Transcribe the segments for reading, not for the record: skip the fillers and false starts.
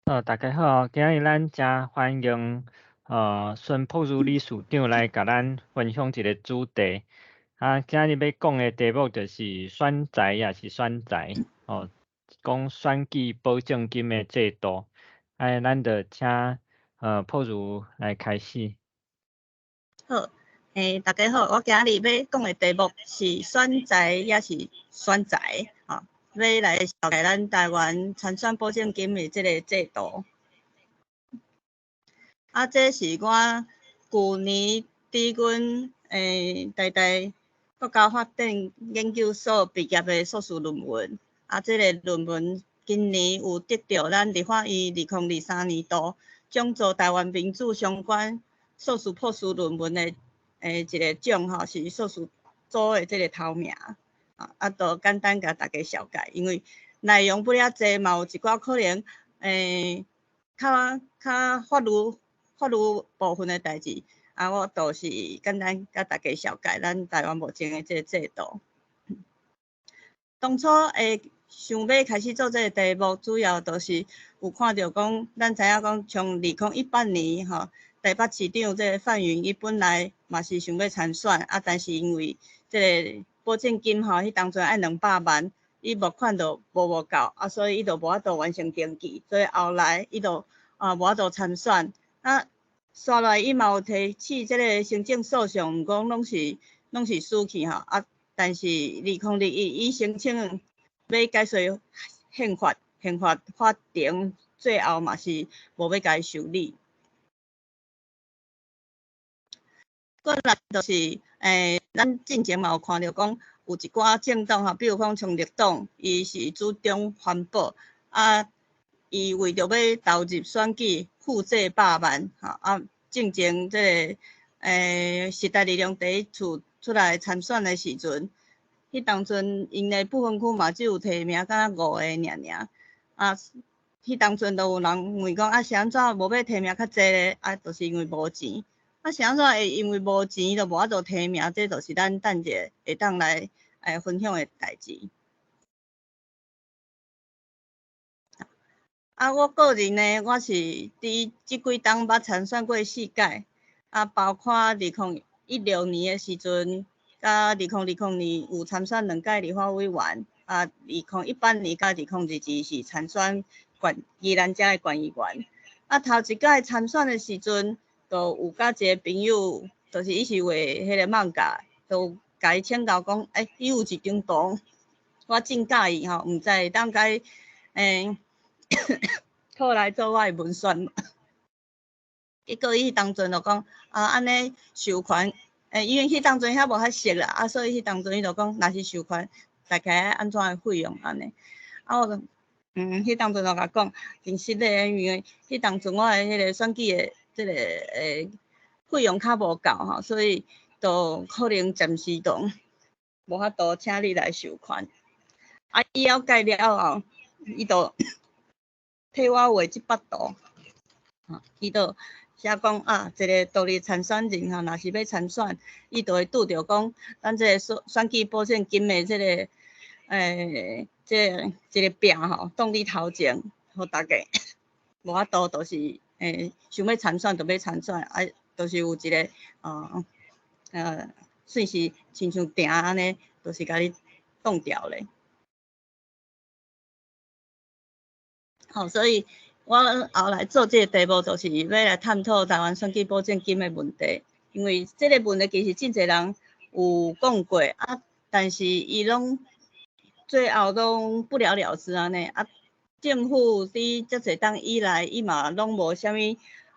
大家好，今日咱真欢迎孙朴如理事长来甲咱分享一个主题。今日要讲的题目就是选材也是选材讲选举保证金的制度。咱就请朴如来开始。好，大家好，我今日要讲的题目是选材也是选材，要来了解咱台湾参选保证金的这个制度。这是我去年伫阮台国家发展研究所毕业的硕士论文。这个论文今年有得到咱立法院2023年度奖助台湾民主相关硕士博士论文的一个奖是硕士组的这个头名。就简单甲大家绍介，因为内容不了济，嘛有一寡可能较法律部分的代志，我都是简单甲大家绍介咱台湾目前的这个制度。当初想要开始做这个题目，主要就是有看到讲，咱知影讲，从2018年台北市长这个范云，伊本来嘛是想要参选，但是因为这个保证金迄当阵爱200万，伊募款就无够，所以伊就无法度完成登记，所以后来伊就无法度参选。刷来伊嘛有提起这个行政诉讼，毋过拢是输去但是2021伊申请要解释宪法法庭最后嘛是无要甲伊受理。过来就是咱之前嘛有看到讲有一寡政党比如讲像绿党，伊是主张环保伊为着要投入选举，负债100万进前这个时代力量第一次出来参选的时阵，迄当阵因的不分区嘛只有提名敢若5个尔。迄当阵都有人问讲是安怎无要提名较济咧？就是因为无钱。是安怎会因为无钱就无法度提名？这就是咱等者会当来分享的代志。我个人呢，我是伫即几档捌参选过4届，包括2016年的时阵，甲2020年有参选2届立法委员，2018年甲2022是参选宜兰遮的县议员。头一届参选的时阵，就有甲一个朋友，就是伊是画迄个漫画，就甲伊请教讲，伊有一张图，我真介意毋知会当甲伊靠来做我的文宣。结果伊当阵就讲安尼授权，因为迄当阵遐无较熟啦，所以迄当阵伊就讲，若是授权，大概安怎的费用安尼。我就迄当阵就甲讲，真实的，因为迄当阵我的迄个选举的这个费用较无够所以就可能暂时都无法度请你来授权。伊了解了后，伊就替我画一幅图，伊就写讲一个独立参选人若是要参选，伊就会拄着讲，咱这个选举保证金的这个这个饼挡伫头前，互大家无法度，就是想要参选就要参选，就是有一个算是亲像定安尼，就是甲你挡掉咧。所以我后来做这个题目，就是要来探讨台湾选举保证金的问题。因为这个问题其实真侪人有讲过但是伊拢最后拢不了了之安尼政府伫遮侪档以来，伊嘛拢无啥物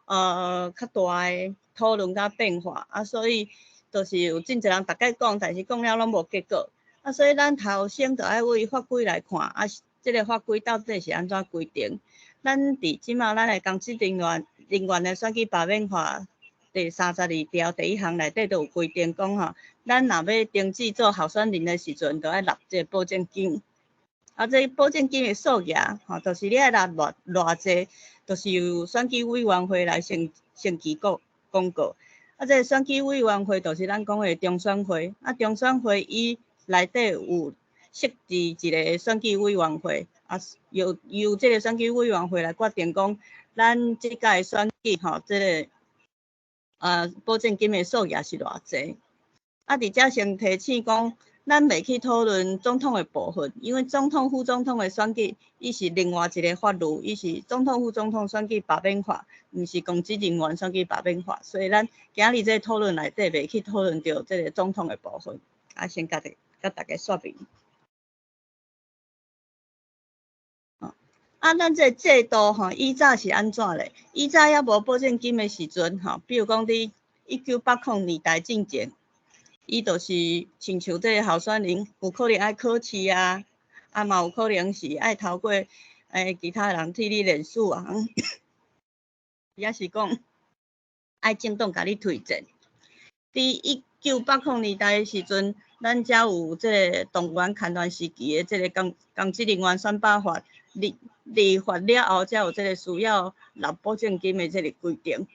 较大的讨论甲变化所以就是有真侪人大概讲，但是讲了拢无结果所以咱头先就爱为法规来看这个法规到底是安怎规定？咱伫即马咱的公职人员的选举罢免法第32条第1项内底都有规定讲咱若要登记做候选人的时阵，就要纳这个保证金。这保证金的数额就是你爱纳偌济，就是由选举委员会来先期公告。这个选举委员会就是咱讲的中选会。中选会伊内底有设置一个选举委员会，啊，由这个选举委员会来决定讲，咱即届选举吼，这个保证金的数额是偌济。啊，伫遮先提醒讲，咱袂去讨论总统的部分，因为总统、副总统的选举，伊是另外一个法律，伊是总统、副总统选举罢免法，毋是公职人员选举罢免法，所以咱今日这讨论内底袂去讨论到这个总统的部分。啊，先甲大家说明。啊，咱这制度吼，以早是安怎咧？以早还无保证金的时阵吼，比如讲伫1980年代之前，伊就是亲像这个候选人有可能爱考试啊，啊嘛有可能是爱透过其他人替你联署啊，也是讲爱政党甲你推荐。伫1980年代的时阵，咱才有这个动员戡乱时期的这个公职人员选拔法立法了后，才有这个需要纳保证金的这个规定。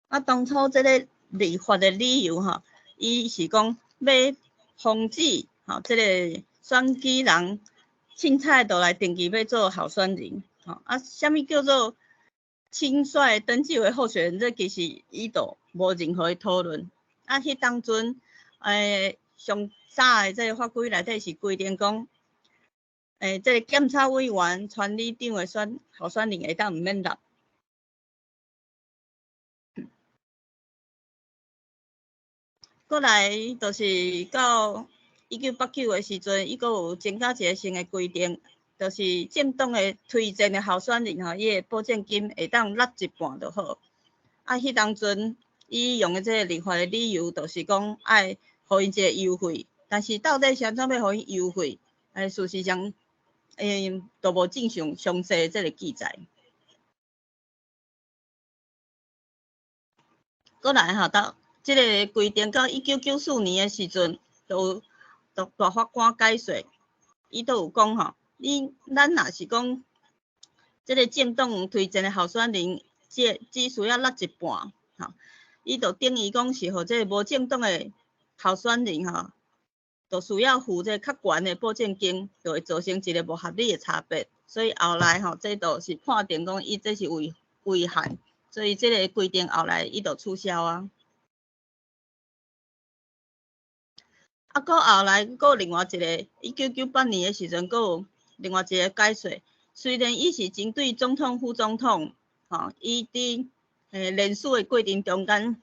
啊，当初这个立法的理由吼，伊是讲要防止吼这个选举人凊彩倒来登记要做候选人。啊，啥物叫做清率登记为候选人？这其实伊都无任何的讨论。啊，迄当阵，上早的这个法规内底是规定讲，这个检察委员、传理长的候选人会当毋免纳。过来就是到1989的时阵，伊阁有增加一个新的规定。就是政党的推荐的候选人吼，伊的保证金会当纳一半就好。啊，迄当阵伊用的这个立法的理由，就是讲爱互因一个优惠。但是到底是安怎要互因优惠？事实上，都无正详细这个记载。过来吼，到这个规定到1994年的时阵，就大法官解释，伊都有讲吼。咱若是讲，这个政党推荐的候选人，只需要纳一半，吼，伊就等于讲是互这个无政党的候选人吼，就需要付这较悬的保证金，就会造成一个无合理的差别。所以后来吼，这都是判定讲伊这是违宪，所以这个规定后来伊就取消啊。啊，搁后来搁有另外一个1998年的时阵，搁有另外一个解释，虽然伊是针对总统、副总统，吼，伊伫联署的过程中间，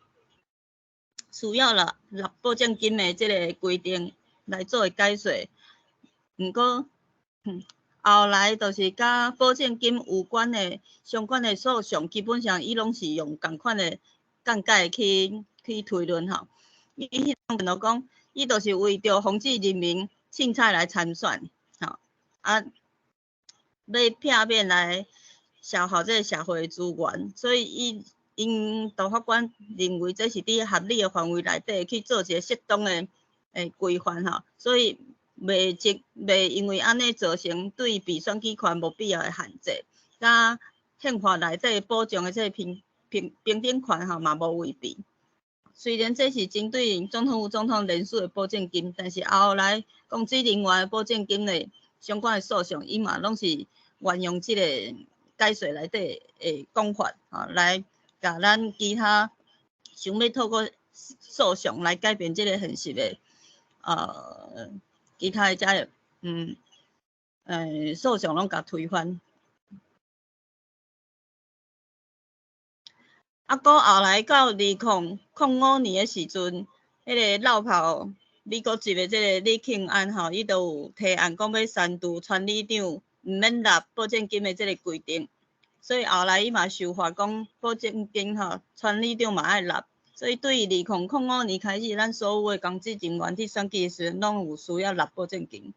需要纳保证金的这个规定来做解释。毋过，后来就是甲保证金有关的相关的诉讼，基本上伊拢是用同款的见解去推论吼。伊迄当阵就讲，伊就是为着防止人民凊彩来参选，吼，啊，要避免来消耗这个社会资源，所以因大法官认为这是伫合理的范围内底去做一个适当的规范吼，所以袂因为安尼造成对被选举权无必要的限制，甲宪法内底保障的这个平等权吼嘛无违背。虽然这是针对总统、副总统联署的保证金，但是后来公职人员的保证金的相关的诉讼，伊嘛拢是沿用这个解释内底的讲法，来甲咱其他想要透过诉讼来改变这个现实的其他的这诉讼拢甲推翻。啊，搁后来到2005年的时阵，迄个落跑美国籍的这个李庆安吼，伊都有提案讲要删除传理长毋免纳保证金的这个规定，所以后来伊嘛受罚讲保证金吼，传理长嘛爱纳，所以对2005年开始，咱所有的公职人员去选举的时阵，拢有需要纳保证金。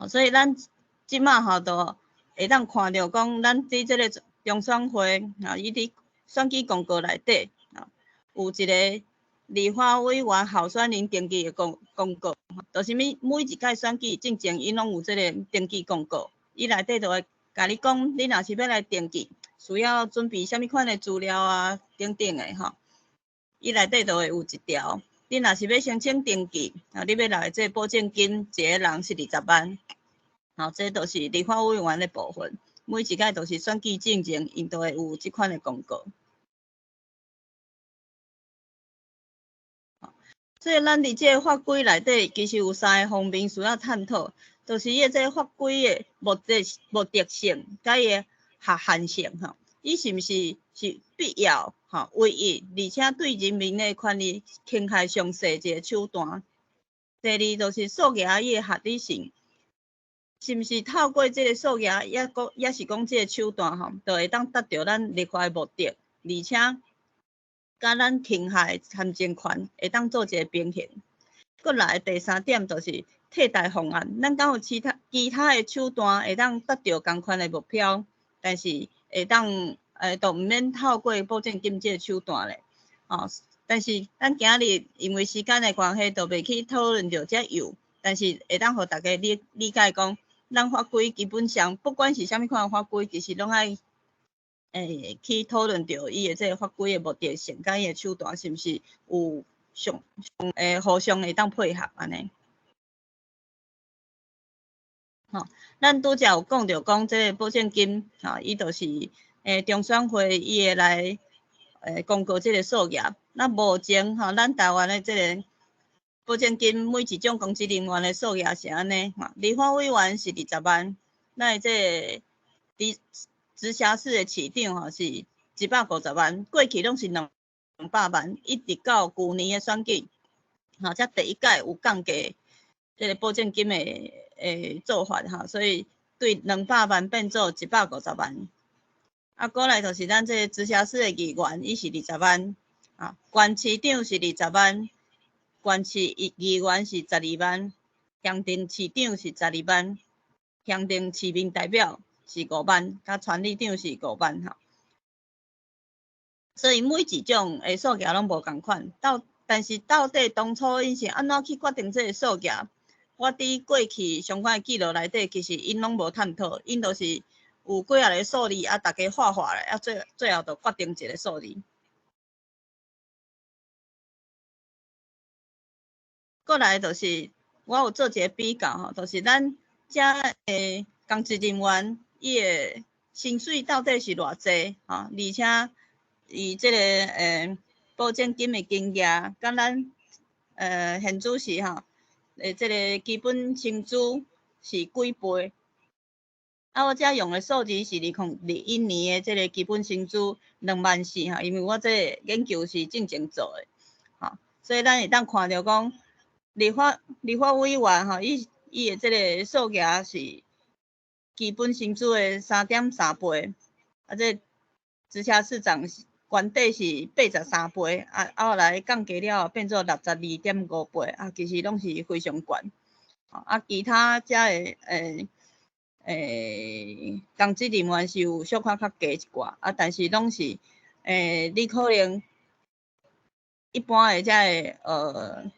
所以咱即马吼都会当看到讲，咱伫这个中选会伊伫选举公告内底有一个立法委员候选人登记的公告，就是每一届选举之前，伊拢有这个登记公告，伊内底就会甲你讲，你若是要来登记，需要准备啥物款的资料啊，等等的吼，伊内底都会有一条。你若是要申请登记，你要来这保证金，一个人是20万，这都是立法委员的部分。每一届都是选举进前，因都会有即款的公告。所以咱伫这个法规内底，其实有3个方面需要探讨，就是伊这个法规的目的性，甲伊的合宪性吼，伊是毋是必要唯一，而且对人民的权利侵害上细一个手段。第二就是数额伊的合理性，是毋是透过这个数额，也是讲这个手段吼，就会当达到咱立法的目的，而且甲咱侵害参政权会当做一个平衡。过来第3点就是替代方案，咱敢有其他的手段会当达到同款的目标，但是会当都毋免透过保证金这个手段咧。但是咱今日因为时间的关系，就袂去讨论到遮有，但是会当互大家理解讲，咱法规基本上不管是啥物款的法规，其实拢爱去讨论到伊的这个法规的目的性，甲伊的手段是毋是有互相会当配合安尼。咱拄则有讲到讲这个保证金，伊就是中选会伊会来公告这个数额。那目前咱台湾的这个保证金每一种公职人员的数额是安尼，立法委员是20万，咱这直辖市的市长是150万，过去拢是200万，一直到去年的选举，才第一届有降价这个保证金的做法所以对200万变做150万。过来就是咱这直辖市的议员，伊是20万，县市长是20万，县市议员是12万，乡镇市长是12万，乡镇市民代表是5万，甲村里长是5万所以每一种的数额拢无共款，但是到底当初因是安怎去决定这个数额？我伫过去相关的记录内底，其实因拢无探讨，因都是有几个数字大家画咧，最后就决定一个数字。过来就是我有做一个比较就是咱遮的公职人员伊的薪水到底是偌济而且伊这个保证金的金额，甲咱现主是这个基本薪资是几倍？我遮用的数字是2021年的这个基本薪资24000因为我这个研究是正前做的所以咱会当看到讲立法委员伊的这个数额是基本薪资的3.3倍，这直辖市长原底是83倍，后来降价了变做62.5倍，其实拢是非常悬。其他遮的公职人员是有小可较低一寡，但是拢是你可能一般的遮的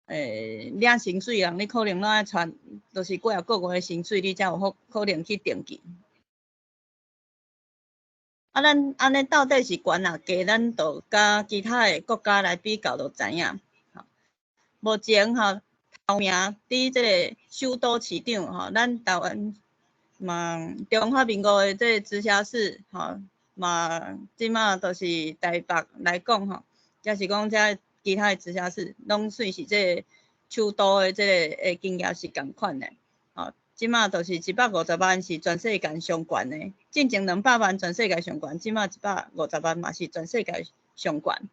领薪水人，你可能拢爱传，就是几啊个月的薪水，你才有可能去登记。咱安尼到底是悬低，咱就甲其他的国家来比较就知影。目前头名伫这个首都市长咱台湾中华民国的这个直辖市即马就是台北来讲则是讲遮其他的直辖市拢算是这个首都的这个金额是共款的即马就是150万是全世界上悬的，进前200万全世界上悬，即马150万嘛是全世界上悬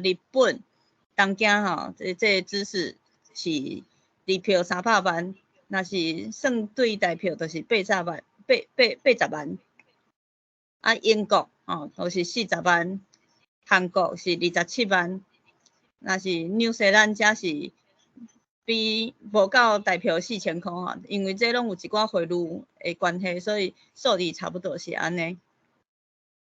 日本东京这姿势是2票300万，若是算对台票就是80万，80万。英国都是40万，韩国是27万，若是纽西兰则是比无到台票4000块因为这拢有一寡汇率的关系，所以数字差不多是安尼。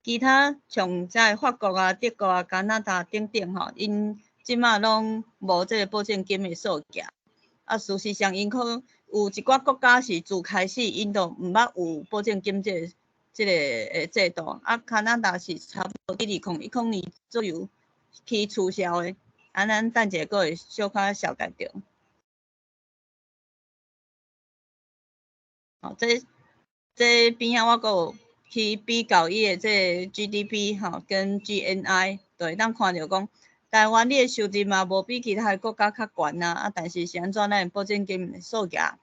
其他像在法国德国加拿大等等因即马拢无这个保证金的数额。事实上因可有一寡国家是自开始因都毋捌有保证金这个即个制度，啊，加拿大是差不多2010年左右去取消的，啊，咱等者佫会小可了解着。哦，这边仔我佫有去比较伊的这 GDP 吼跟 GNI，就会当看着讲，台湾你的收入嘛无比其他的国家较悬啊，但是是安怎咱的保证金的数额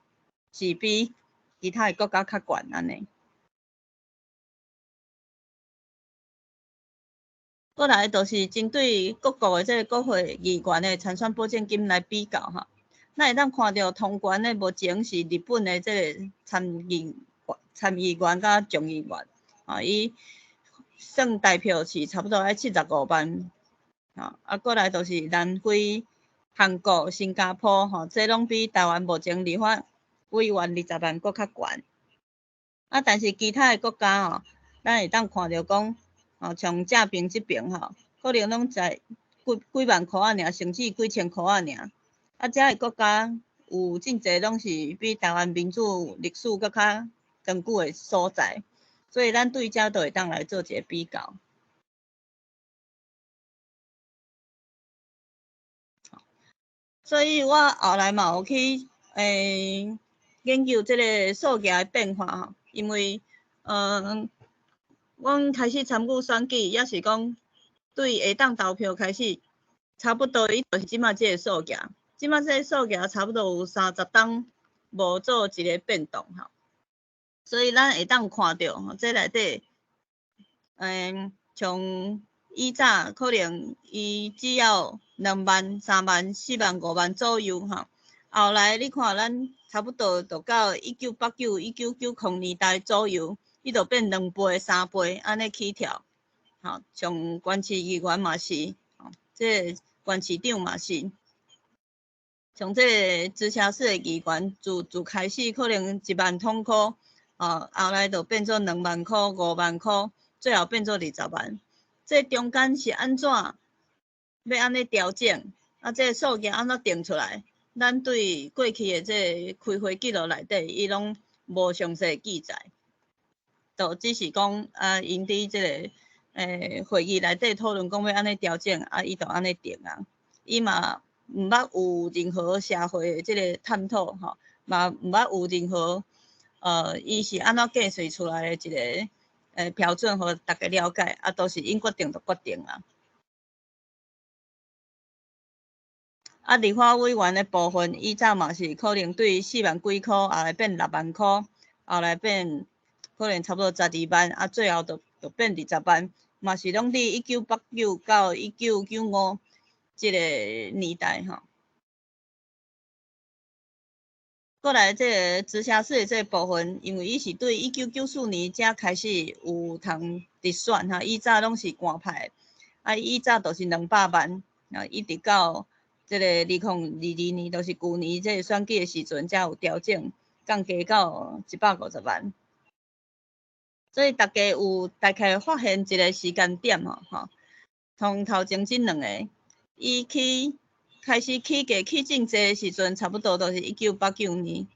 是比其他的国家较悬安尼。过来就是针对各国的这个国会议员的参选保证金来比较哈，咱会当看到通关的目前是日本的这个参议员甲众议员，啊，伊算代票是差不多要75万，啊，过来就是南非、韩国、新加坡，吼，这拢比台湾目前立法委员20万搁较悬，啊，但是其他的国家吼，咱会当看到讲，像正平这边吼，可能拢在几万块仔尔，甚至几千块仔尔，啊，遮个国家有真侪拢是比台湾民主历史搁较长久的所在，所以咱对遮都会当来做一个比较。所以我后来嘛有去研究即个数字的变化吼，因为阮开始参与选举，也是讲对下当投票开始，差不多伊就是即马即个数字，即马即个数字差不多有30档无做一个变动吼，所以咱会当看到吼，这内底像以早可能伊只要2万、3万、4万、5万左右吼，后来你看咱差不多就到1989、1990年代左右，伊就变2倍、3倍安尼起跳，吼，像县市议员嘛是，吼，这县市长嘛是，像这直辖市的议员自开始可能1万通箍，后来就变做2万箍、5万箍，最后变做20万。这中间是安怎要安尼调整？啊，这数字安怎定出来？咱对过去的这开会记录内底，伊拢无详细记载，就只是讲因伫这个会议内底讨论讲要安尼调整，啊，伊就安尼定啊。伊嘛毋捌有任何社会的这个探讨吼，嘛毋捌有任何伊是安怎计算出来的一个标准，互大家了解，啊，都是因决定就决定啊。啊，立法委员的部分，以早嘛是可能对4万几箍，后来变6万箍，后来变可能差不多12万，啊，最后就变20万，嘛是拢伫1989到1995这个年代吼。过来这个直辖市的这个部分，因为伊是对1994年才开始有通直选哈，以早拢是官派，啊，以早都是200万，啊，一直到这个2022年，就是旧年这个选举的时阵才有调整，降低到150万。所以大家有大概发现一个时间点吼，从头前这2个，伊开始起价起正济的时阵，差不多都是1989年，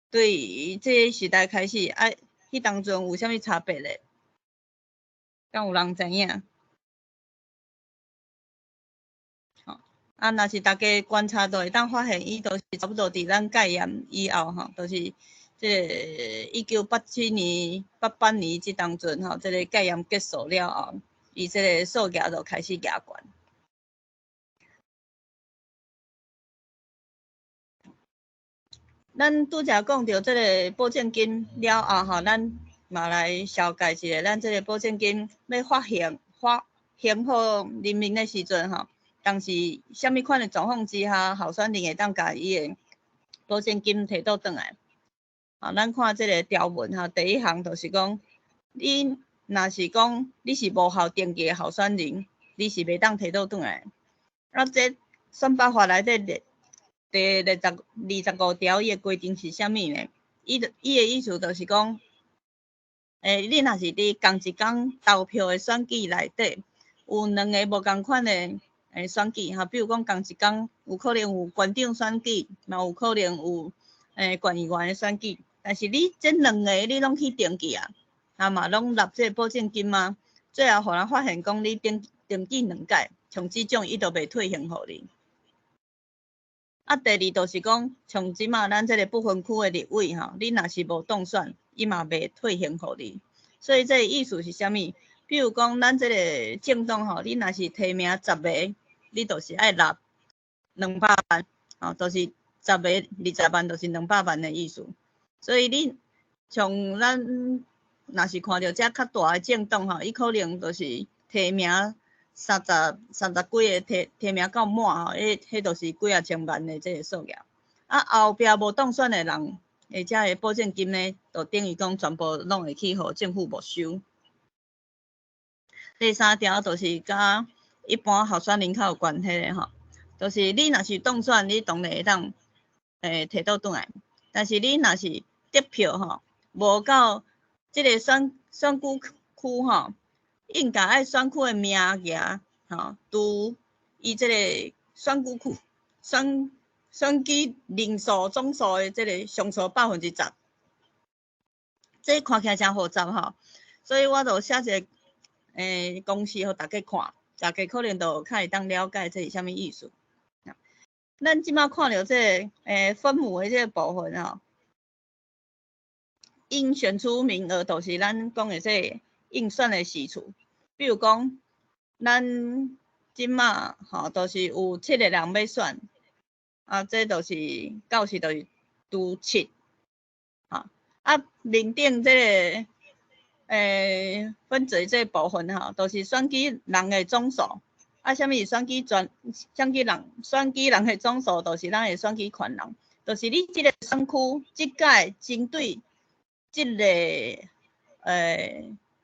对于这个时代开始，迄当中有啥物差别咧？敢有人知影？若是大家观察都会当发现，伊都是差不多伫咱戒严以后吼，都是这1987年、88年这当中吼，这个戒严结束了后，伊这个数额就开始加悬。咱拄则讲到这个保证金了后吼，咱嘛来小解一下，咱这个保证金要发行互人民的时阵吼。当时什么款的状况之下，候选人会当甲伊的保证金摕倒转来？咱看这个条文哈，第一项就是讲，你若是讲你是无效登记的候选人，你是袂当摕倒转来。啊，这选罢法内底第25条伊的规定是啥物呢？伊的意思就是讲，你若是伫同一天投票的选举内底，有2个无共款的选举哈，比如讲同一天有可能有县长选举，嘛有可能有县议员的选举，但是你这2个你拢去登记啊，啊嘛拢纳这个保证金嘛，最后互人发现讲你登记2届，像即种伊都袂退还互你。啊，第二就是讲，像即马咱这个不分区的立委吼，你若是无当选，伊嘛袂退还互你。所以这意思是啥物？比如讲，咱这个政党吼，你若是提名10个，你就是爱纳200万，吼，就是10个20万，就是200万的意思。所以你像咱若是看到遮较大的政党吼，伊可能就是提名30几个提名到满吼，迄就是几啊千万的这个数额。啊，后壁无当选的人，遮个保证金呢，就等于讲全部拢会去互政府没收。第三条就是甲一般候选人较有关系的吼，就是你若是当选，你当然会当摕倒转来，但是你若是得票吼，无到即个选区吼，应该爱选区的名额吼，拄伊即个选举人数总数的即个上数10%，这看起来真复杂吼，所以我就写一个公式互大家看，大家可能就较会当了解这是啥物意思。咱即马看到这分母的这个部分吼，应选出名额就是咱讲的这应选的时数，比如讲咱即马吼，就是有7个人要选，啊，这就是到时就是拄7，啊，面顶这个分做这部分吼，就是选举人的总数。啊，啥物是选举人的总数，就是咱的选举权人，就是你即个选区即届针对即个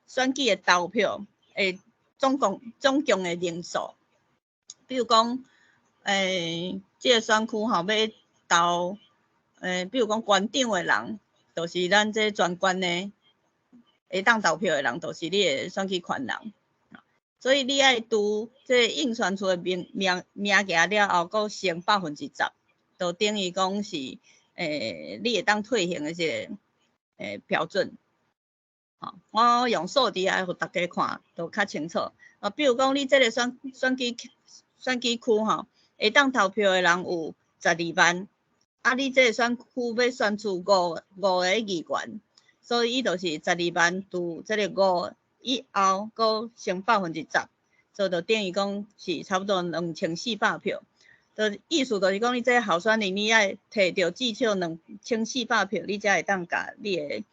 选举的投票诶总共的人数。比如讲即个选区吼要投比如讲县长的人，就是咱这全县的会当投票的人，就是你的选举权人。所以你爱拄这应选出的名额了后，搁乘10%，就等于讲是你会当退还的这个标准。我用数字来互大家看，就较清楚。比如讲你这个选举区吼，会当投票的人有12万，啊，你这个选区要选出5个议员，所以伊就是12万拄这个5。以后搁乘10%，所以就等于讲是差不多2400票。就意思就是讲，你这候选人你爱摕到至少2400票，你才会当甲你的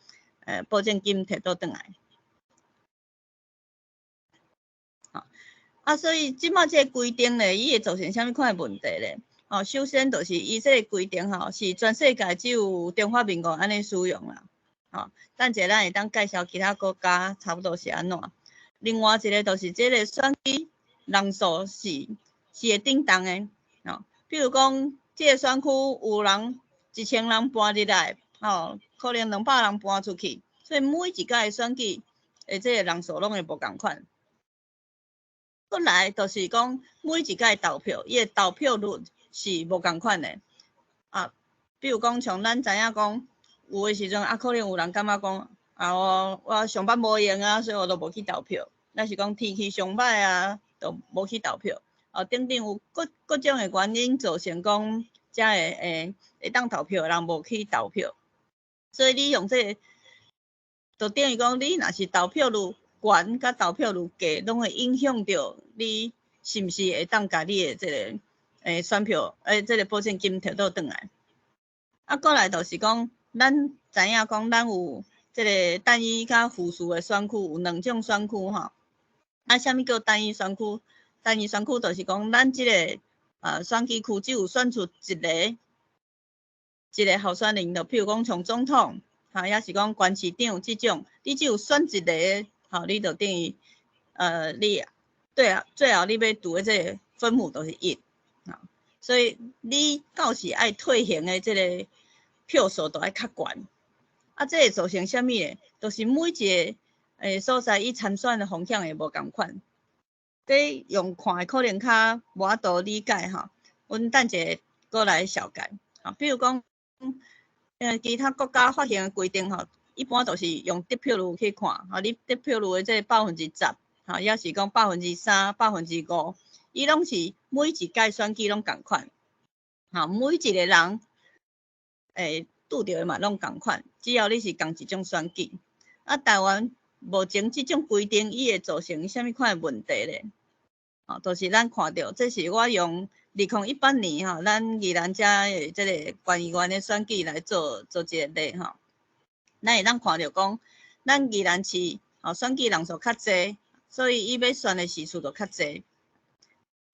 保证金摕倒转来。所以即马这个规定咧，伊会造成啥物款的问题咧？首先就是伊这个规定吼，是全世界只有中华民国安尼使用啦。等者咱会当介绍其他国家差不多是安怎。另外一个就是这个选举人数是会顶动的，比如讲这个选区有人1000人搬入来，可能200人搬出去，所以每一届的选举这个人数拢会无共款。过来就是讲每一届投票，伊的投票率是无共款的。比如讲像咱知影讲。有的时阵可能有人感觉讲我上班无用啊，所以我都无去投票。那是讲天气上歹啊，都无去投票。等等有各种的原因造成讲遮个会当投票的人无去投票。所以你用这个，就等于讲你若是投票率悬甲投票率低，拢会影响到你是毋是会当甲你的这个选票这个保证金摕倒转来。过来就是讲。咱知影讲，咱有即个单一甲复数的选区，有2种选区吼。啥物叫单一选区？单一选区就是讲，咱即个选举区只有选出一个候选人，就譬如讲像总统，也是讲县市长即种，你只有选一个，你就等于你最后你要拄的这个分母都是1，所以你到时爱退还的即个。票数都爱较悬，这会造成啥物咧？就是每一个所在伊参选的风险会无共款。这用看的可能较无法度理解吼。阮等者过来小解。比如讲，其他国家发行的规定吼，一般都是用得票率去看，你得票率的这10%，也是讲3%、5%，伊拢是每一届选举拢共款，每一个人拄着的嘛拢共款，只要你是共一种选举。台湾目前即种规定，伊会造成啥物款的问题咧？就是咱看到，这是我用2018年咱宜兰遮的这个县议员的选举来做一个例咱会当看到讲，咱宜兰市选举人数较济，所以伊要选的时数就较济。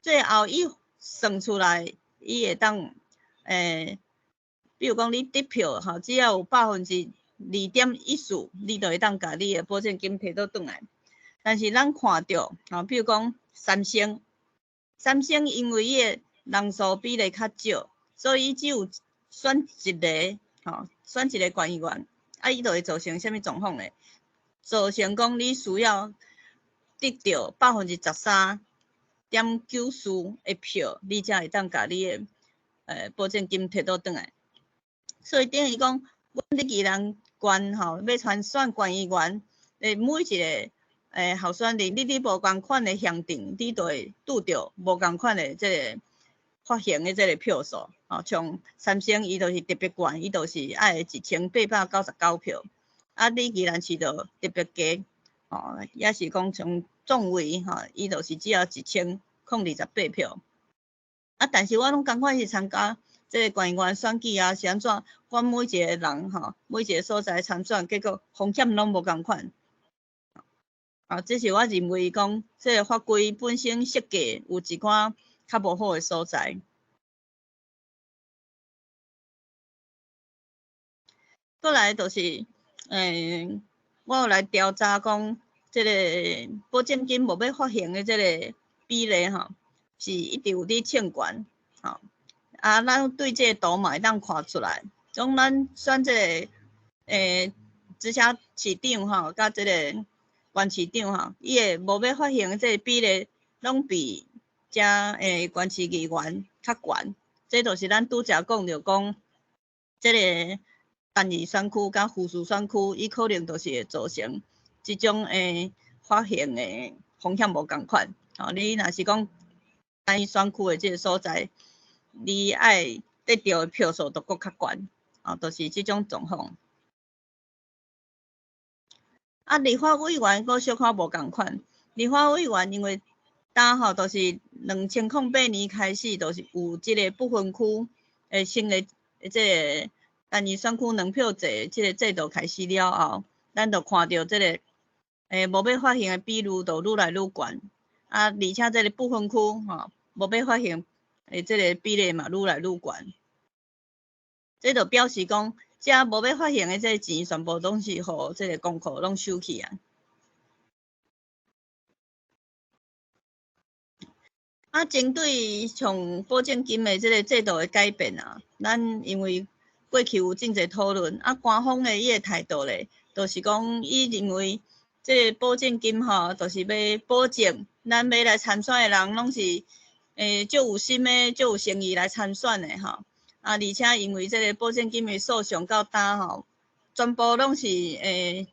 最后伊算出来，伊会当比如讲你得票只要有2.14%，你就会当甲你的保证金摕倒转来。但是咱看到比如讲三星因为伊的人数比例较少，所以伊只有选一个县议员，伊就会造成啥物状况咧？造成讲你需要得到13.94%的票，你才会当甲你的保证金摕倒转来。所以等于讲，阮伫宜兰县要参选县议员，每一个候选人，你无共款的乡镇，你就会拄着无共款的这个发行的这个票数。像三星伊就是特别悬，伊就是爱1899票，你宜兰市就特别低，也是讲从总位伊就是只要1028票。但是我拢共款是参加这个县议员选举是安怎？我每一个人每一个所在参选，结果风险拢无共款。这是我认为讲，这个法规本身设计有一寡较无好的所在。过来就是我有来调查讲，这个保证金无要发行的这个比例是一直有伫欠悬咱对这个图嘛会当看出来，从咱选这个直辖市长甲这个县市长伊的无要发行的这个比例，拢比遮县市议员较悬。这就是咱拄则讲着讲，这个单二选区甲附属选区，伊可能就是会造成即种发行的风险无共款。你若是讲单一选区的这个所在，你爱得到的票数就搁较悬，就是即种状况。立法委员搁小可无共款，立法委员因为都是2008年开始，就是有即个不分区新的这个单一选区2票制这个制度开始了后，咱就看到这个无要发行的比率就愈来愈悬，而且这个不分区无要发行这个比例嘛愈来愈悬，这就表示讲，遮无要发行的这个钱全部拢是互这个公库拢收去啊。针对像保证金的这个制度的改变咱因为过去有真侪讨论，官方的伊的态度咧，就是讲伊认为这个保证金就是要保证咱要来参选的人拢是足有心的、足有诚意来参选的而且因为这个保证金的数上到大全部拢是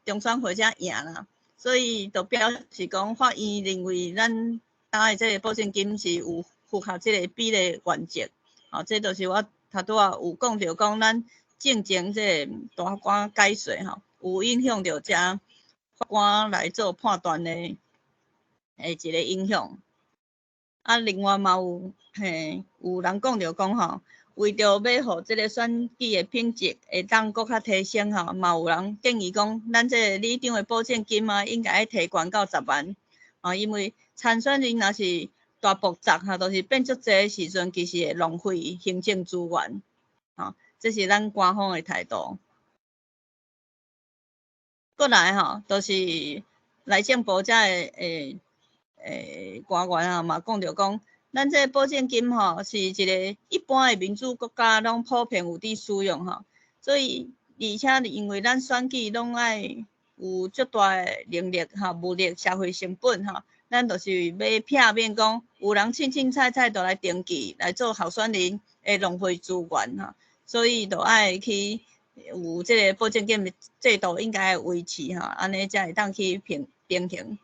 中选会者赢啦，所以就表示讲法院认为咱打的这个保证金是有符合这个比例原则，这就是我头拄有讲到讲咱进前这个大法官解说有影响到遮法官来做判断的一个影响。另外嘛有人讲到讲为着要互这个选举的品质会当搁较提升嘛有人建议讲，咱这个里长的保证金应该要提悬到10万因为参选人若是大复杂就是变足济时阵，其实会浪费行政资源这是咱官方的态度。过来就是内政部遮的官员嘛讲到讲，咱这保证金是一个一般的民主国家拢普遍有伫使用所以而且因为咱选举拢爱有足大的人力物力、社会成本咱就是要避免讲有人凊彩就来登记来做候选人，会浪费资源所以就爱去有即个保证金的制度应该维持吼，安尼才会当去平衡。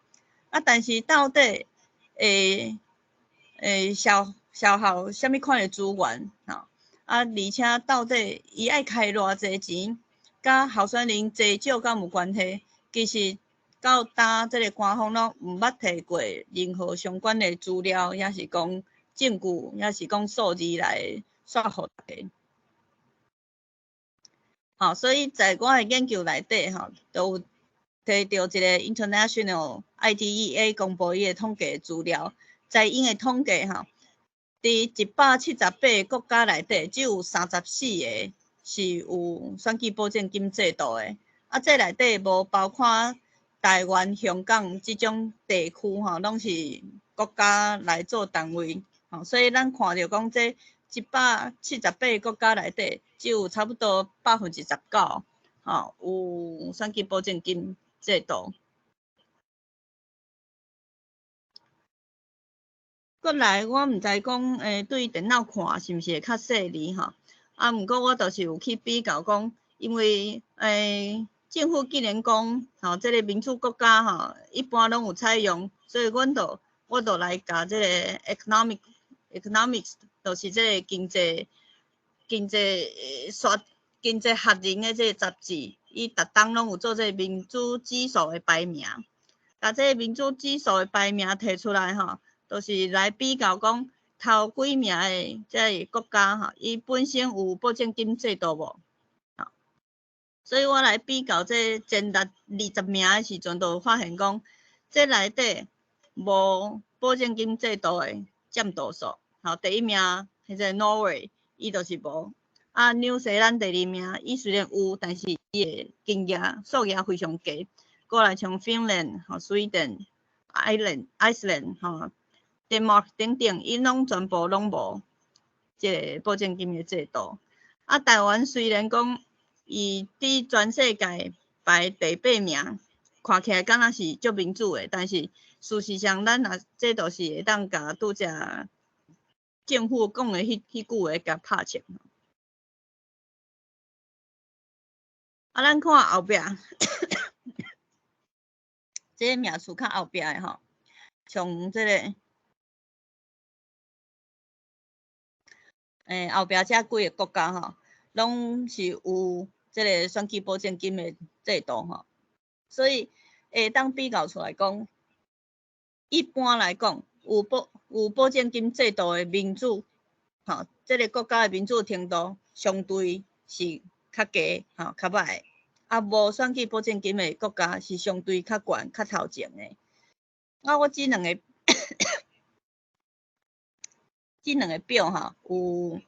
啊，但是到底消耗什么款的资源吼？而且到底伊爱开偌济钱，甲候选人济少敢有关系？其实到今即个官方拢毋捌提过任何相关的资料，也是讲证据，也是讲数字来说服大家。吼，所以在我的研究内底吼，都有摕到一个 International IDEA 公布伊的统计资料，在因的统计吼，伫178个国家内底，只有34个是有选举保证金制度的，啊，这内底无包括台湾、香港即种地区吼，拢是国家来做单位，吼，所以咱看到讲这178个国家内底，只有差不多19%，吼，有选举保证金制度。过来，我毋知讲，对电脑看是毋是会较细腻吼？啊，毋过我倒是有去比较讲，因为政府既然讲吼，即个民主国家吼，一般拢有采用，所以我就来甲即个 economics， 就是即个经济学人的即个杂志，伊逐当拢有做即个民主指数的排名，甲即个民主指数的排名摕出来吼，就是来比较讲头几名的即个国家吼，伊本身有保证金制度无？所以我来比较这前20名的时阵，就发现讲，这内底无保证金制度的占多数。好，第一名迄个 Norway， 伊就是无。啊，纽西兰第二名，伊虽然有，但是伊的经验数额非常低。过来像 Finland、Sweden、Iceland、Denmark 等等，伊拢全部拢无即个保证金的制度。啊，台湾虽然讲伊伫全世界排第8名，看起来敢若是足民主的，但是事实上，咱若这都是会当甲拄则政府讲的迄句话甲拍枪。啊，咱看后壁，这个名次较后壁的吼，像这个后壁这几个国家吼，拢是有这个选举保证金的制度吼，所以会当比较出来讲，一般来讲有保证金制度的民主，吼，这个国家的民主程度相对是较低，吼，较歹。啊，无选举保证金的国家是相对较悬、较头前的。啊，我即两个表吼，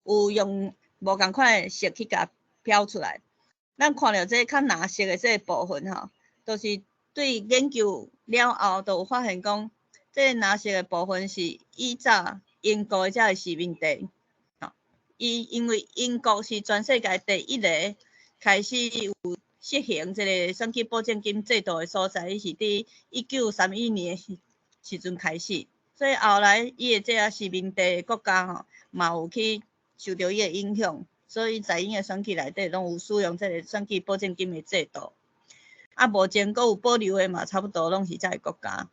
有用无共款的色去甲标出来。咱看到这较蓝色的这个部分吼，都是对研究了后，就有发现讲，这蓝色的部分是以早英国的这个殖民地，吼，因为英国是全世界第一个开始有实行这个选举保证金制度的所在，伊是伫1931年的时阵开始，所以后来伊的这个殖民地国家吼，嘛有去受到伊的影响，所以在因的选举内底拢有使用这个选举保证金的制度。啊，目前阁有保留的嘛，差不多拢是这个国家。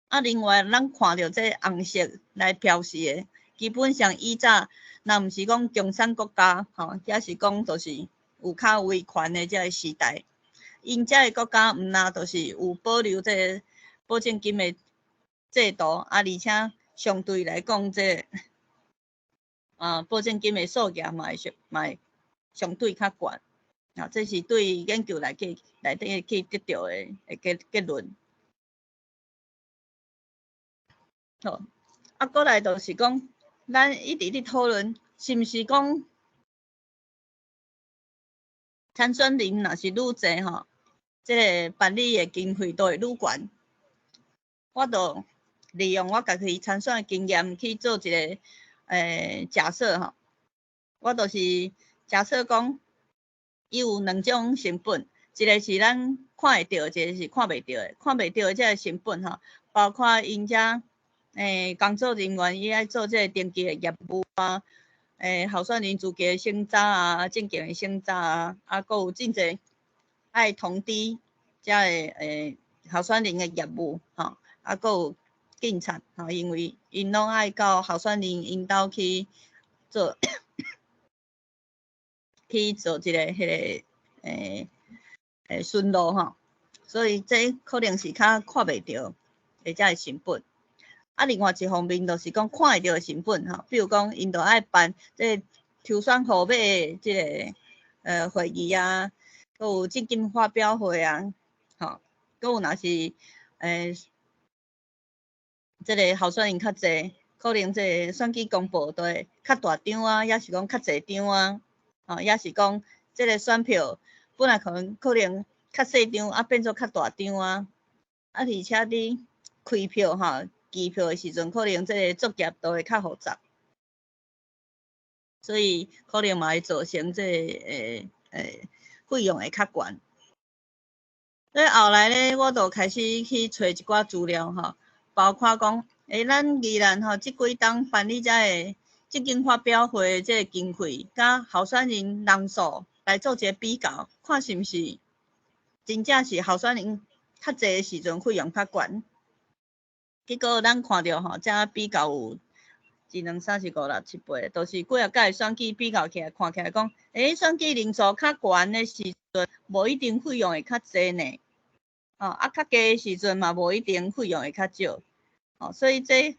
啊，另外咱看到这红色来表示的，基本上以早若毋是讲共产国家吼，也是讲就是有较威权的这个时代，因这个国家毋但就是有保留这个保证金的制度，啊，而且相对来讲这保证金的数额嘛会相对较悬，啊，这是对研究内底去得到的结论。好，啊，过来就是讲，咱一直咧讨论，是毋是讲参选人若是愈侪吼，即个办理的经费都会愈悬。我就利用我家己参选的经验去做一个假设吼，我就是假设讲，伊有两种成本，一个是咱看会到，一个是看袂到的。看袂到的即个成本吼，包括因遮工作人员伊爱做即个登记的业务啊，候选人资格审查啊，证件的审查啊，啊，佫有真侪爱通知遮的候选人的业务吼，啊，佫有警察吼，因为因拢爱到候选人因兜去做去做一个迄个巡逻吼，所以这可能是较看袂着或者的成本。啊，另外一方面就是讲看会到的成本吼，比如讲因着爱办这抽选号码的这个会议啊，佫有证金发表会啊，吼，佫有若是这个候选人较济，可能这个选举公报都会较大张啊，也是讲较济张啊，吼，也是讲这个选票本来可能较细张啊，变做较大张啊，啊，而且你开票吼。计票的时阵，可能这个作业都会较复杂，所以可能嘛会造成这费用会较悬。所以后来咧，我就开始去找一寡资料吼，包括讲，咱宜兰吼，即几档办理遮个证件发表会这个经费，甲候选人人数来做一个比较，看是毋是真正是候选人较济的时阵费用较悬。结果咱看到吼，遮比较有1、2、3、4、5、6、7、8，都是几啊届选举比较起来，看起来讲，选举人数较悬的时阵，无一定费用会较济呢。啊，较低的时阵嘛，无一定费用会较少。所以这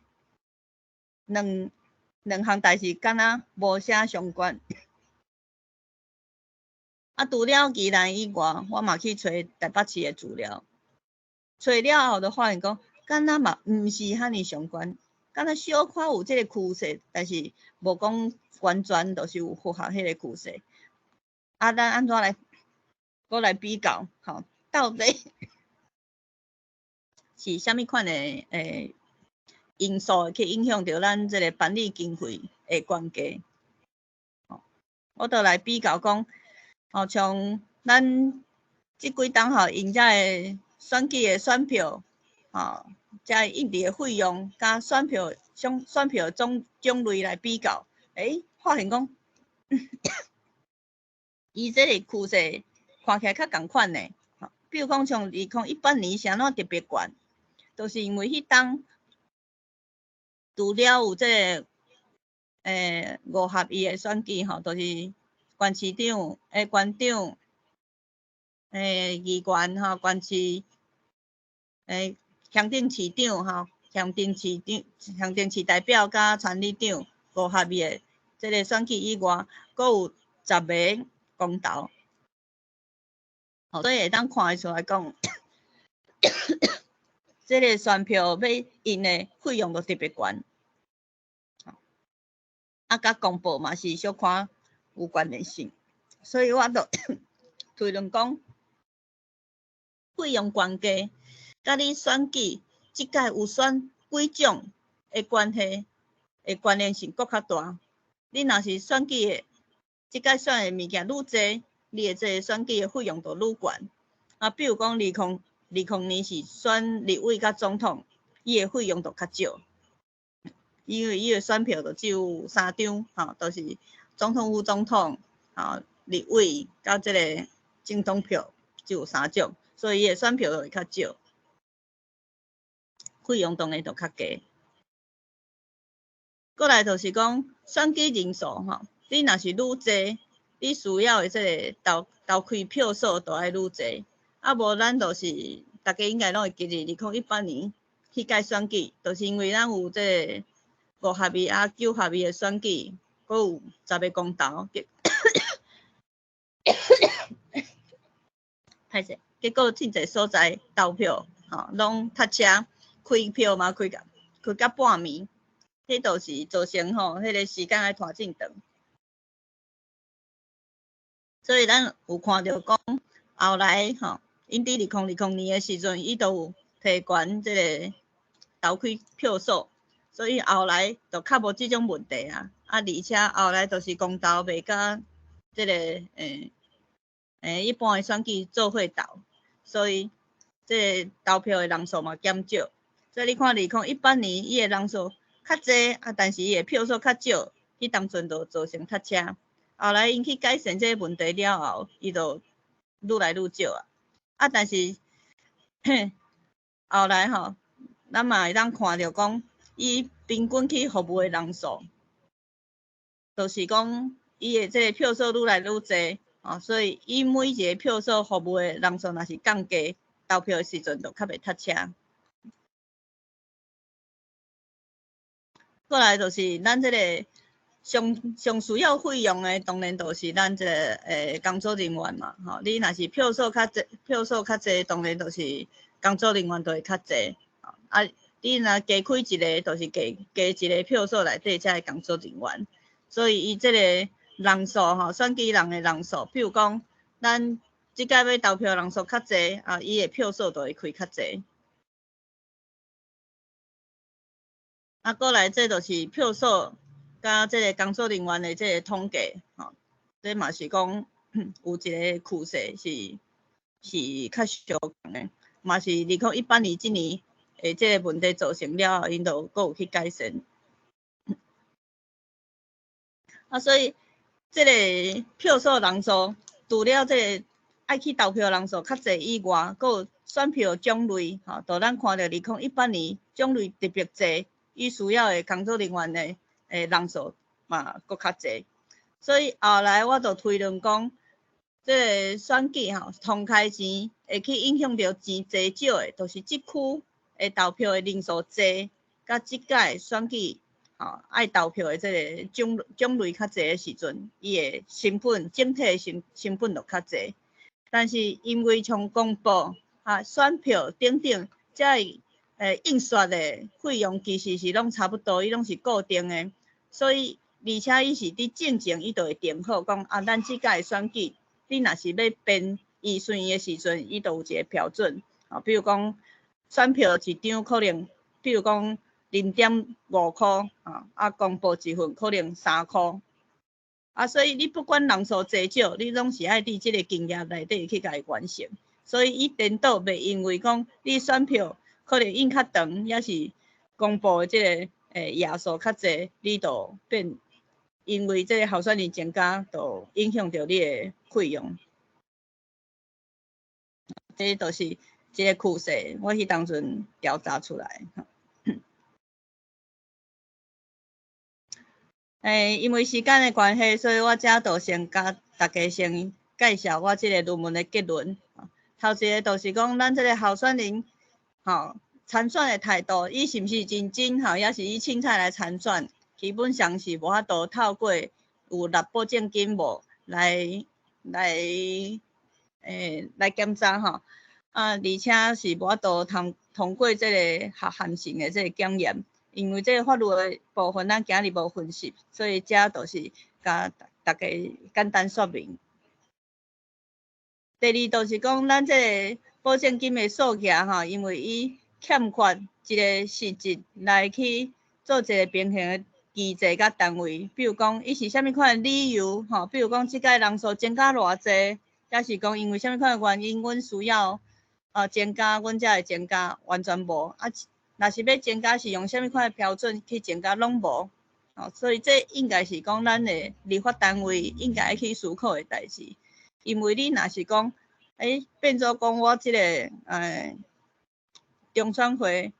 两项代志敢若无啥相关。啊，除了宜兰以外，我嘛去找台北市的资料，找了后就发现讲。敢若嘛，毋是遐尼相关，敢若小可有即个趋势，但是无讲完全就是有符合迄个趋势。啊，咱安怎来，搁来比较吼？到底是啥物款的因素去影响着咱即个办理经费的关价？我倒来比较讲，像咱即几档吼，因遮个选举的选票，遮印币的费用，甲选票种类来比较，发现讲，伊这个趋势看起来较共款呢。比如讲像2018年是安怎特别悬，就是因为迄当除了有这个5合1的选举吼，就是县市长、县长、议员吼、县市乡镇市长吼、乡镇市代表甲参议长5合1的这个选举以外，阁有10个公投，所以会当看得出来讲，这个选票要印的费用都特别悬，啊，甲公报嘛是小可有关联性，所以我就推论讲，费用关价甲你选举即届有选几种的关系的关联性搁较大。你若是选举的即届选的物件愈济，你的这个选举的费用就愈悬。啊，比如讲2020年是选立委甲总统，伊的费用就较少，因为伊的选票就只有3张，都是总统、副总统、立委甲这个总统票只有3种，所以伊的选票就会较少，费用当然就较低。过来就是讲选举人数你若是愈济，你需要的这个投开票数就爱愈济。啊，无咱就是大家应该拢会记得2018年迄届选举，就是因为咱有这5合1啊9合1的选举，阁有10个公投，歹势，结果真侪所在投票拢塞车，开票嘛开甲半暝，迄就是造成迄个时间爱拖真长。所以咱有看到讲后来因伫2020年的时阵，伊都有提悬这个投开票数，所以后来就较无即种问题啊。而且后来就是公投袂甲这个一般的选举做伙投，所以这个投票的人数嘛减少。所以你看2018年伊的人数较济但是伊的票数较少，迄当阵就造成塞车。后来因去改善这个问题了后，伊就愈来愈少啊。啊，但是后来吼，咱嘛会当看着讲，伊平均去服务的人数，就是讲伊的这个票数愈来愈侪，所以伊每一个票数服务的人数若是降低，投票的时阵就较袂塞车。过来就是咱这个上需要费用的，当然就是咱这个工作人员嘛，吼，你若是票数较侪，当然就是工作人员就会较侪，啊，你若加开一个，就是加一个票数内底才会工作人员，所以伊这个人数吼，选举人的人数，比如讲咱即届要投票人数较侪，啊，伊的票数就会开较侪。啊，过来这就是票数甲这个工作人员的这个统计，吼，这嘛是讲有一个趋势是较相共的，嘛是2018年即年诶这个问题造成了后，因就阁有去改善。啊，所以这个票数人数，除了这个爱去投票人数较侪以外，阁有选票种类，吼，就咱看到2018年种类特别侪。伊需要的工作人员的人数嘛，搁较侪，所以后来我就推论讲，这个选举吼，通开钱会去影响到钱侪少的，就是即区的投票的人数侪，甲即届选举吼爱投票的这个种类较侪的时阵，伊的成本整体成本就较侪，但是因为从公布选票等等，才会印刷的费用其实是拢差不多，伊拢是固定的，所以而且伊是伫进前伊就会定好讲咱即届选举，你若是要编预算的时阵，伊就有一个标准，比如讲选票一张可能，比如讲0.5块，公布一份可能3块，所以你不管人数侪少，你拢是爱伫即个经验内底去甲伊完成，所以伊颠倒袂因为讲你选票可能印较长，也是公布的即个页数较侪，你就变因为即个候选人增加，就影响到你的费用。这就是一个趋势，我迄当阵调查出来。因为时间的关系，所以我遮就先甲大家先介绍我即个论文的结论。头一个就是讲，咱即个候选人吼。参选的态度，伊是毋是认真吼，也是伊凊彩来参选，基本上是无法度透过有纳保证金无来检查吼，而且是无法度通过即个函性的即个检验，因为即个法律的部分咱今日无分析，所以遮就是甲大家简单说明。第二就是讲，咱即个保证金的数额吼，因为伊欠缺一个实质来去做一个平衡的机制甲单位，比如讲伊是啥物款理由吼，比如讲即届人数增加偌济，也是讲因为啥物款原因，阮需要增加，阮才会增加，完全无。若是要增加是用啥物款的标准去增加，拢无。所以这应该是讲咱的立法单位应该去思考的代志，因为你若是讲变做讲我即个中选会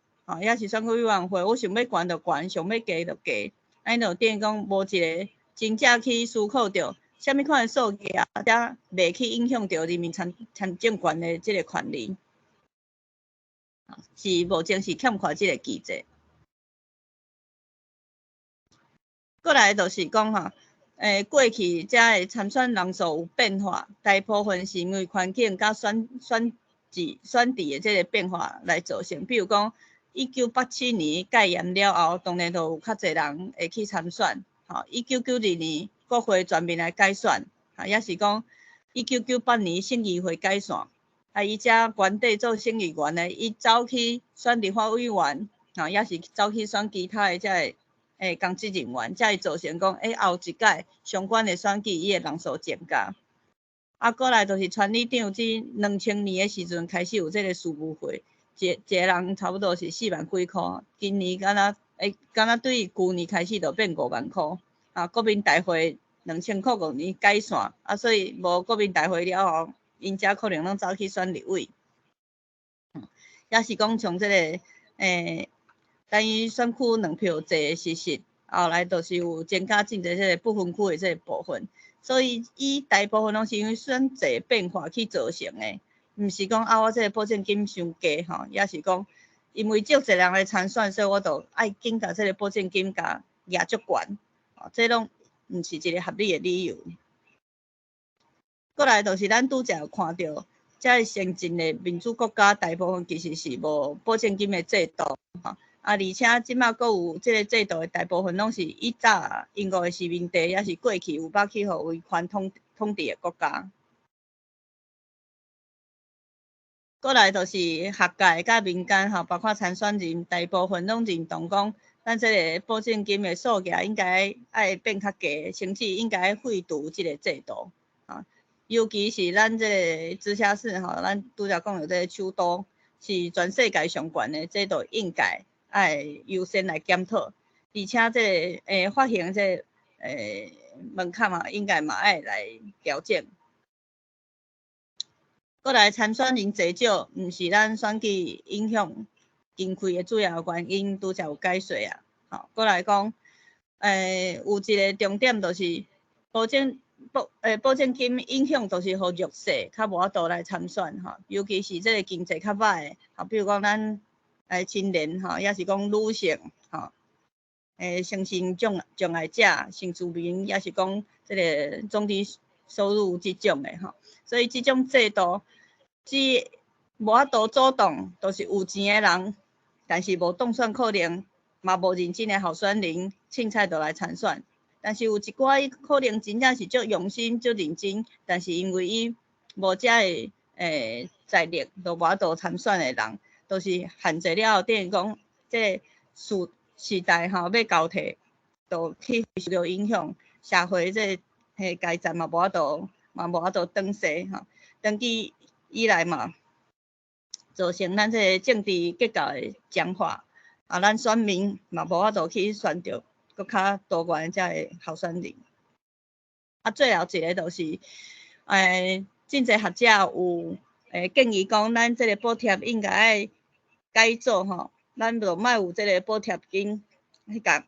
也是选举委员会，我想要悬就悬，想要加就加，安尼就等于讲无一个真正去思考着啥物款的数额，才袂去影响着人民参政权的即个权利，是目前是欠缺即个机制。过来就是讲吼，过去遮的参选人数有变化，大部分是因为环境甲选地的这个变化来造成。比如讲，1987年戒严了后，当然就有较侪人会去参选。1992年国会全面来改选，也是讲1998年省议会改选，伊遮原地做省议员的，伊走去选立法委员，也是走去选其他的遮个公职人员，才会造成讲后一届相关的选举伊的人数增加。过来就是村里长，自2000年的时阵开始有这个事务费，一个人差不多是4万几块。今年敢若对去年开始就变5万块。国民大会2005年改选，所以无国民大会了后，因遮可能拢走去选立委。也是讲从这个单一选区2票制的实施，后来就是有增加进这个不分区的这个部分，所以伊大部分拢是因为选制变化去造成的，毋是讲我这个保证金伤低也是讲因为足侪人来参选，所以我就爱紧甲这个保证金甲压足悬，这拢毋是一个合理的理由。过来就是咱拄则有看到。遮先进的民主国家，大部分其实是无保证金的制度，而且即马阁有即个制度的大部分拢是以早英国的殖民地，也是过去有捌去互威权统治的国家。过来就是学界甲民间包括参选人，大部分拢认同讲，咱即个保证金的数额应该爱变较低，甚至应该废除即个制度。尤其是咱这个直辖市咱拄则讲的这个首都是全世界上悬的，这都应该爱优先来检讨，而且这个发行这门槛应该爱来调整。过来参选人济少，毋是咱选举影响经费的主要原因，拄则有解说啊。过来讲，有一个重点就是保证金影响就是互弱势较无法度来参选尤其是这个经济较歹的比如讲咱青年也是讲女性身心障碍者、新住民，也是讲这个中低收入这种的所以这种制度只无法度主动，都是有钱的人，但是无当选可能嘛无认真的候选人凊彩就来参选。但是有一寡伊可能真正是足用心、足认真，但是因为伊无遮的财力，都无法度参选的人，都是限制了后，等于讲这时代要交替，就去受到影响，社会这阶层嘛无法度转势长期以来嘛，造成咱这个政治结构的僵化，咱选民嘛无法度去选着搁较多元遮的候选人。最后一个就是，真侪学者有建议讲，咱这个补贴应该爱改做咱就莫有这个补贴金迄个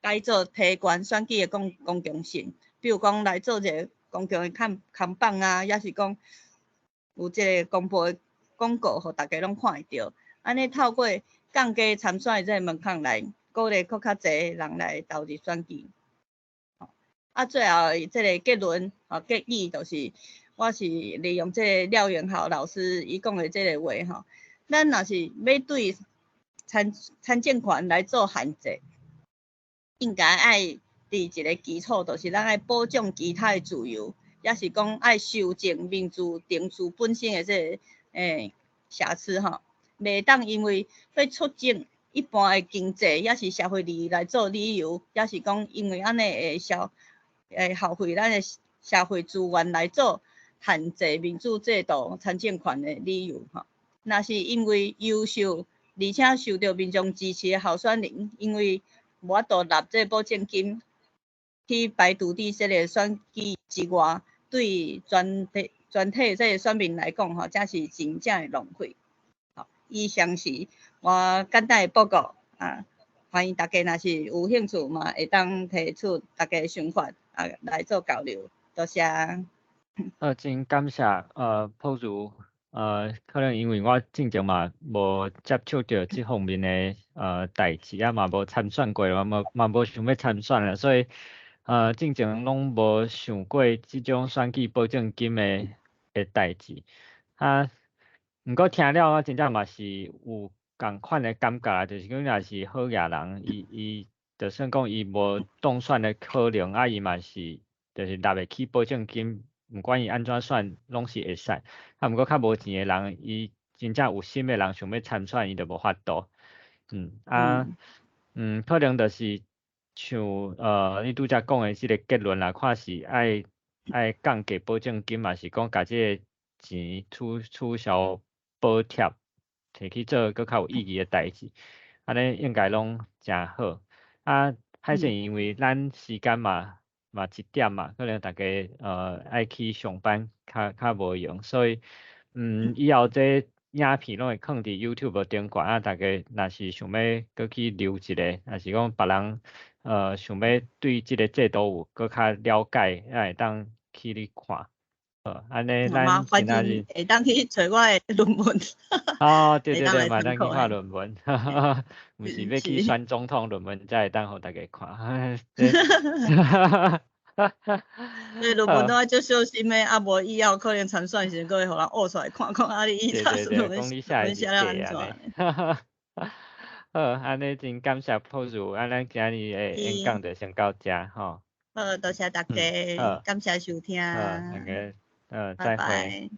改做提悬选举的公共性，比如讲来做一个公共的看板也是讲有这个公布的广告，互大家拢看会到，安尼透过降低参选的这个门槛来鼓励搁较侪人来投入选举。最后这个结论建议就是，我是利用这个廖元豪老师伊讲的这个话咱若是要对参政权来做限制，应该爱伫一个基础，就是咱爱保障其他的自由，也是讲爱修正民主定序本身的这个瑕疵袂当因为要促进一般的经济也是社会利益来做理由，也是讲因为安尼会耗费咱的社会资源来做限制民主制度参政权的理由若是因为优秀而且受到民众支持的候选人，因为无法度纳这保证金去排除伫这个选举之外，对全体这个选民来讲这是真正的浪费。以上是我简单的报告欢迎大家若是有兴趣嘛，会当提出大家的想法来做交流，多谢。真感谢朴如可能因为我之前嘛无接触到这方面的代志嘛无参选过，嘛无想要参选啦，所以之前拢无想过这种选举保证金的代志毋过听了我真正嘛是有共款的感觉，就是讲若是好野人，伊就算讲伊无当选的可能伊嘛是就是纳会起保证金，毋管伊安怎选拢是会使。毋过较无钱的人，伊真正有心的人想要参选，伊就无法度。可能就是像你拄则讲的即个结论啦，看是爱降低保证金，嘛是讲甲即个钱取消补贴，摕去做搁较有意义的代志，安尼应该拢诚好。还是因为咱时间嘛一点嘛，可能大家爱去上班较无用，所以以后这影片拢会放伫 YouTube 顶悬啊，大家若是想要搁去留一个，若是讲别人想要对即个制度有搁较了解，会当去你看。安尼咱欢今仔日迎会当去找我的论文，对对对，嘛当去看论文，毋是要去是选总统论文，才会当互大家看。所以论文都要足小心的，啊无以后可能参选时，佫会互人挖出来看看，啊你以前是论文写了安怎？好，安尼真感谢朴树，咱今日的演讲就先到这吼。好，多谢大家，感谢收听，好，大家再会。拜拜。